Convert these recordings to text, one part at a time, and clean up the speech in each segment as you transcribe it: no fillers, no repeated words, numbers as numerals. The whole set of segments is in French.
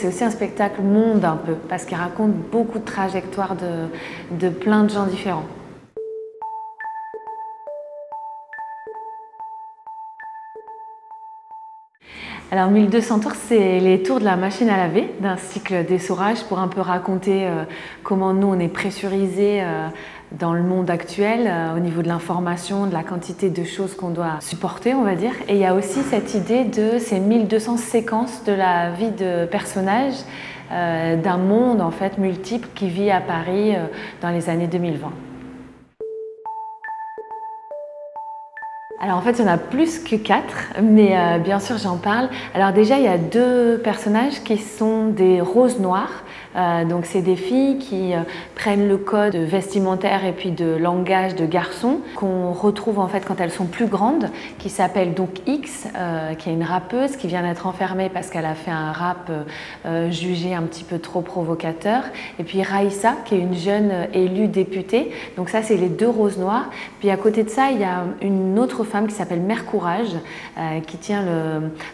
C'est aussi un spectacle monde un peu, parce qu'il raconte beaucoup de trajectoires de plein de gens différents. Alors 1200 tours, c'est les tours de la machine à laver d'un cycle d'essorage pour un peu raconter comment nous on est pressurisé dans le monde actuel au niveau de l'information, de la quantité de choses qu'on doit supporter, on va dire. Et il y a aussi cette idée de ces 1200 séquences de la vie de personnages d'un monde en fait multiple qui vit à Paris dans les années 2020. Alors en fait, il y en a plus que 4, mais bien sûr j'en parle. Alors déjà, il y a 2 personnages qui sont des roses noires. Donc c'est des filles qui prennent le code vestimentaire et puis de langage de garçons qu'on retrouve en fait quand elles sont plus grandes, qui s'appelle donc X, qui est une rappeuse qui vient d'être enfermée parce qu'elle a fait un rap jugé un petit peu trop provocateur. Et puis Raïssa, qui est une jeune élue députée. Donc ça, c'est les 2 roses noires. Puis à côté de ça, il y a une autre femme qui s'appelle Mère Courage, qui tient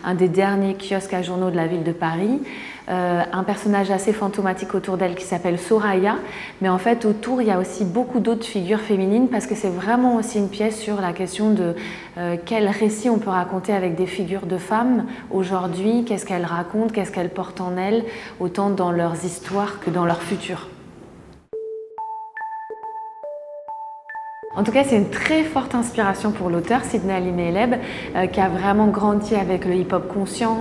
un des derniers kiosques à journaux de la ville de Paris. Un personnage assez fantomatique autour d'elle qui s'appelle Soraya, mais en fait autour il y a aussi beaucoup d'autres figures féminines parce que c'est vraiment aussi une pièce sur la question de quel récit on peut raconter avec des figures de femmes aujourd'hui, qu'est-ce qu'elles racontent, qu'est-ce qu'elles portent en elles, autant dans leurs histoires que dans leur futur. En tout cas, c'est une très forte inspiration pour l'auteur, Sidney Ali Mehleb, qui a vraiment grandi avec le hip-hop conscient,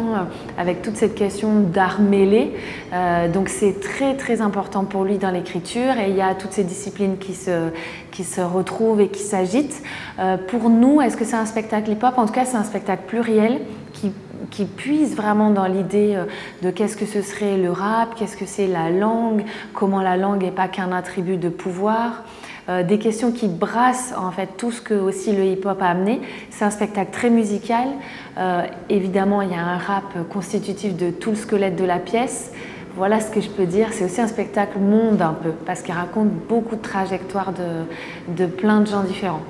avec toute cette question d'art mêlé. Donc c'est très important pour lui dans l'écriture et il y a toutes ces disciplines qui se retrouvent et qui s'agitent. Pour nous, est-ce que c'est un spectacle hip-hop? En tout cas, c'est un spectacle pluriel qui puise vraiment dans l'idée de qu'est-ce que ce serait le rap, qu'est-ce que c'est la langue, comment la langue n'est pas qu'un attribut de pouvoir. Des questions qui brassent en fait tout ce que aussi le hip-hop a amené. C'est un spectacle très musical. Évidemment, il y a un rap constitutif de tout le squelette de la pièce. Voilà ce que je peux dire. C'est aussi un spectacle monde un peu, parce qu'il raconte beaucoup de trajectoires de plein de gens différents.